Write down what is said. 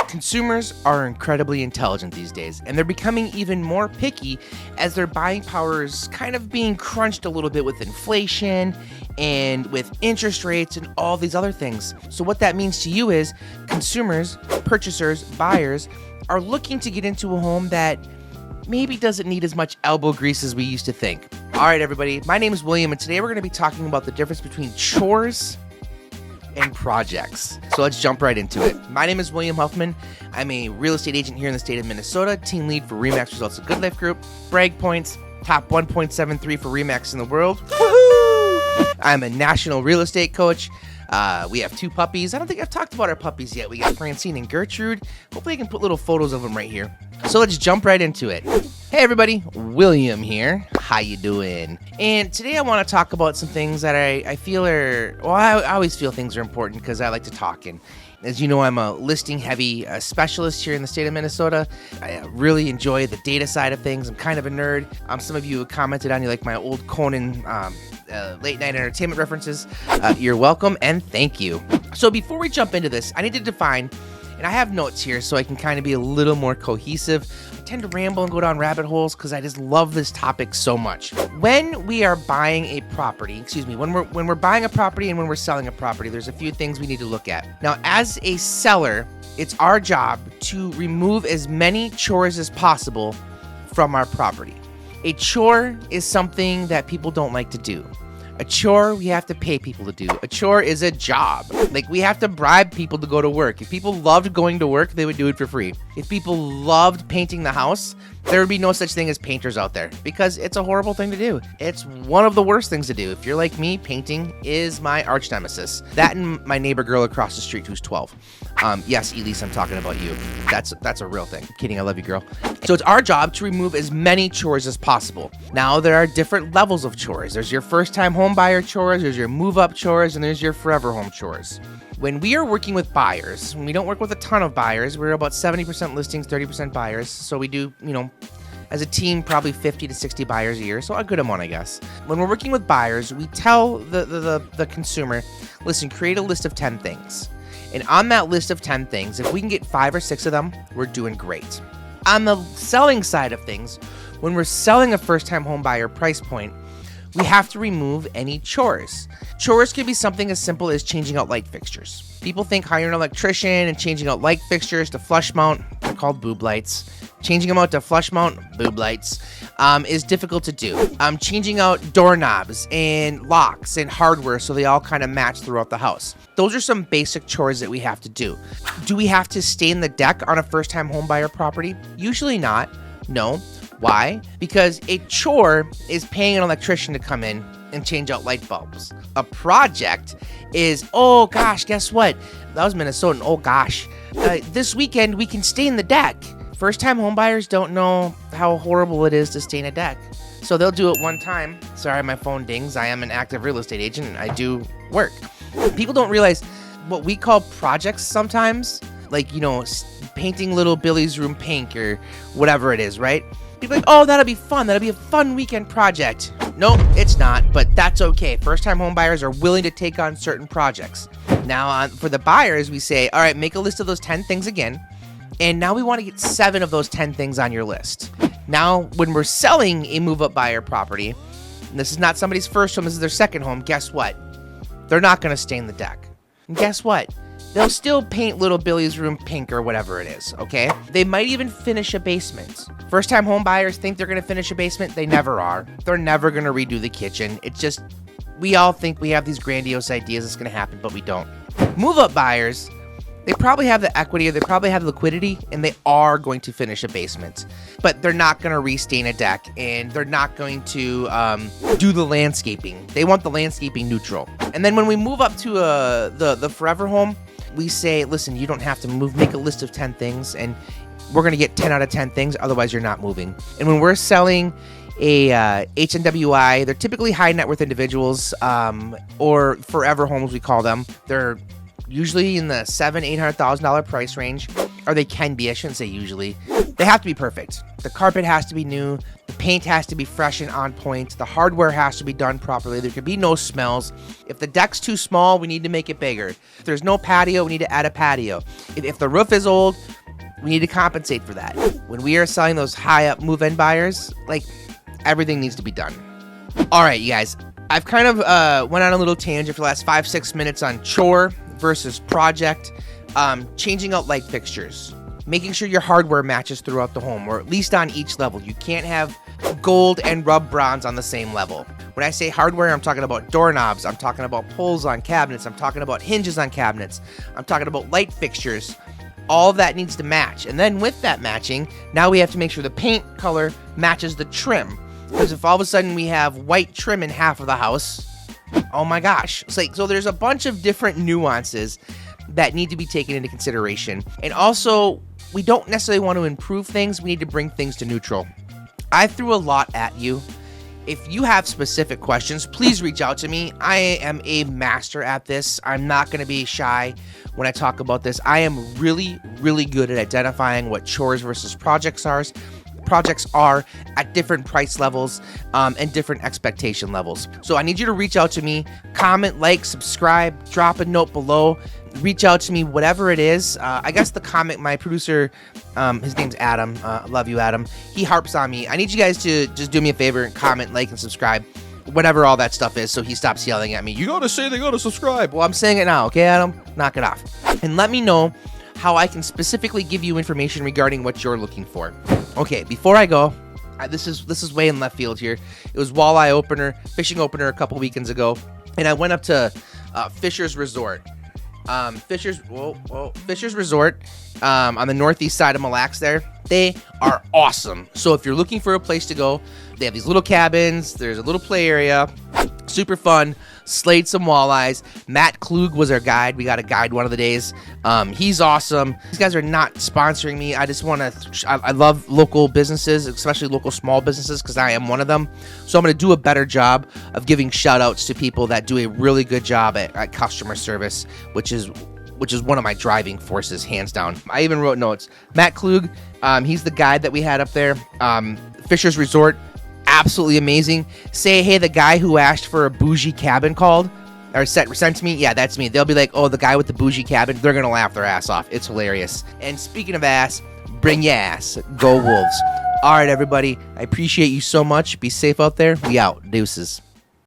Consumers are incredibly intelligent these days, and they're becoming even more picky as their buying power is kind of being crunched a little bit with inflation and with interest rates and all these other things. So what that means to you is consumers, purchasers, buyers are looking to get into a home that maybe doesn't need as much elbow grease as we used to think. All right, everybody, my name is William, and today we're going to be talking about the difference between chores and projects. So let's jump right into it. My name is William Huffman. I'm a real estate agent here in the state of Minnesota, team lead for RE/MAX Results of Good Life Group, brag points, top 1.73 for RE/MAX in the world. Woohoo! I'm a national real estate coach. We have 2 puppies. I don't think I've talked about our puppies yet. We got Francine and Gertrude. Hopefully I can put little photos of them right here. So let's jump right into it. Hey everybody, William here. How you doing? And today I want to talk about some things that I feel are, well, I always feel things are important because I like to talk. And as you know, I'm a listing heavy specialist here in the state of Minnesota. I really enjoy the data side of things. I'm kind of a nerd. Some of you have commented on you like my old Conan late night entertainment references. You're welcome and thank you. So before we jump into this, I need to define, and I have notes here so I can kind of be a little more cohesive. I tend to ramble and go down rabbit holes because I just love this topic so much. When we are buying a property, when we're buying a property and when we're selling a property, there's a few things we need to look at. Now, as a seller, it's our job to remove as many chores as possible from our property. A chore is something that people don't like to do. A chore we have to pay people to do. A chore is a job. Like, we have to bribe people to go to work. If people loved going to work, they would do it for free. If people loved painting the house, there would be no such thing as painters out there because it's a horrible thing to do. It's one of the worst things to do. If you're like me, painting is my arch nemesis. That and my neighbor girl across the street who's 12. Yes, Elise, I'm talking about you. That's a real thing. I'm kidding, I love you, girl. So it's our job to remove as many chores as possible. Now, there are different levels of chores. There's your first-time home buyer chores, there's your move-up chores, and there's your forever home chores. When we are working with buyers, we don't work with a ton of buyers. We're about 70% listings, 30% buyers. So we do, as a team, probably 50 to 60 buyers a year. So a good amount, I guess. When we're working with buyers, we tell the consumer, listen, create a list of 10 things. And on that list of 10 things, if we can get 5 or 6 of them, we're doing great. On the selling side of things, when we're selling a first-time home buyer price point, we have to remove any chores. Chores can be something as simple as changing out light fixtures. People think hiring an electrician and changing out light fixtures to flush mount, they're called boob lights. Changing them out to flush mount boob lights is difficult to do. Changing out doorknobs and locks and hardware so they all kind of match throughout the house. Those are some basic chores that we have to do. Do we have to stain the deck on a first-time home buyer property? Usually not. No. Why? Because a chore is paying an electrician to come in and change out light bulbs. A project is, oh gosh, guess what? That was Minnesotan. Oh gosh. This weekend we can stain the deck. First-time homebuyers don't know how horrible it is to stain a deck. So they'll do it one time. Sorry, my phone dings. I am an active real estate agent and I do work. People don't realize what we call projects sometimes, like, painting little Billy's room pink or whatever it is, right? People are like, oh, that'll be fun. That'll be a fun weekend project. Nope, it's not, but that's okay. First-time home buyers are willing to take on certain projects. Now, for the buyers, we say, all right, make a list of those 10 things again. And now we want to get 7 of those 10 things on your list. Now, when we're selling a move-up buyer property, and this is not somebody's first home, this is their second home, guess what? They're not going to stain the deck. And guess what? They'll still paint little Billy's room pink or whatever it is, okay? They might even finish a basement. First-time home buyers think they're going to finish a basement. They never are. They're never going to redo the kitchen. It's just, we all think we have these grandiose ideas that's going to happen, but we don't. Move-up buyers, they probably have the equity or they probably have the liquidity and they are going to finish a basement, but they're not going to restain a deck and they're not going to do the landscaping. They want the landscaping neutral. And then when we move up to the forever home, we say, listen, you don't have to move. Make a list of 10 things and we're going to get 10 out of 10 things. Otherwise, you're not moving. And when we're selling a HNWI, they're typically high net worth individuals or forever homes, we call them. They're usually in the $700,000-$800,000 price range, or they can be. I shouldn't say usually. They have to be perfect. The carpet has to be new. The paint has to be fresh and on point. The hardware has to be done properly. There could be no smells. If the deck's too small, we need to make it bigger. If there's no patio, we need to add a patio. If the roof is old, We need to compensate for that. When we are selling those high up move-in buyers, like, everything needs to be done. All right, you guys, I've kind of went on a little tangent for the last 5-6 minutes on chore versus project, changing out light fixtures, making sure your hardware matches throughout the home, or at least on each level. You can't have gold and rub bronze on the same level. When I say hardware, I'm talking about doorknobs, I'm talking about pulls on cabinets, I'm talking about hinges on cabinets, I'm talking about light fixtures. All of that needs to match. And then with that matching, now we have to make sure the paint color matches the trim. Because if all of a sudden we have white trim in half of the house, oh my gosh. It's like, so there's a bunch of different nuances that need to be taken into consideration. And also, we don't necessarily want to improve things, we need to bring things to neutral. I threw a lot at you. If you have specific questions, please reach out to me. I am a master at this. I'm not going to be shy when I talk about this. I am really, really good at identifying what chores versus projects are at different price levels and different expectation levels. So I need you to reach out to me, comment, like, subscribe, drop a note below, reach out to me, whatever it is. I guess the comment, my producer, his name's Adam. Love you, Adam. He harps on me. I need you guys to just do me a favor and comment, like, and subscribe, whatever all that stuff is, so he stops yelling at me. You gotta say they gotta subscribe. Well, I'm saying it now, okay, Adam? Knock it off. And let me know how I can specifically give you information regarding what you're looking for. Okay, before I go, this is way in left field here. It was fishing opener a couple weekends ago, and I went up to Fisher's Resort. Fisher's Resort on the northeast side of Mille Lacs there. They are awesome. So if you're looking for a place to go, they have these little cabins. There's a little play area. Super fun. Slayed some walleyes. Matt Klug was our guide. We got a guide one of the days. He's awesome. These guys are not sponsoring me. I just want to, I love local businesses, especially local small businesses, because I am one of them. So I'm going to do a better job of giving shout outs to people that do a really good job at customer service, which is one of my driving forces, hands down. I even wrote notes. Matt Klug, he's the guide that we had up there. Fisher's Resort, absolutely amazing. Say, hey, the guy who asked for a bougie cabin called, or sent to me, yeah, that's me. They'll be like, oh, the guy with the bougie cabin. They're going to laugh their ass off. It's hilarious. And speaking of ass, bring your ass. Go Wolves. All right, everybody. I appreciate you so much. Be safe out there. We out. Deuces.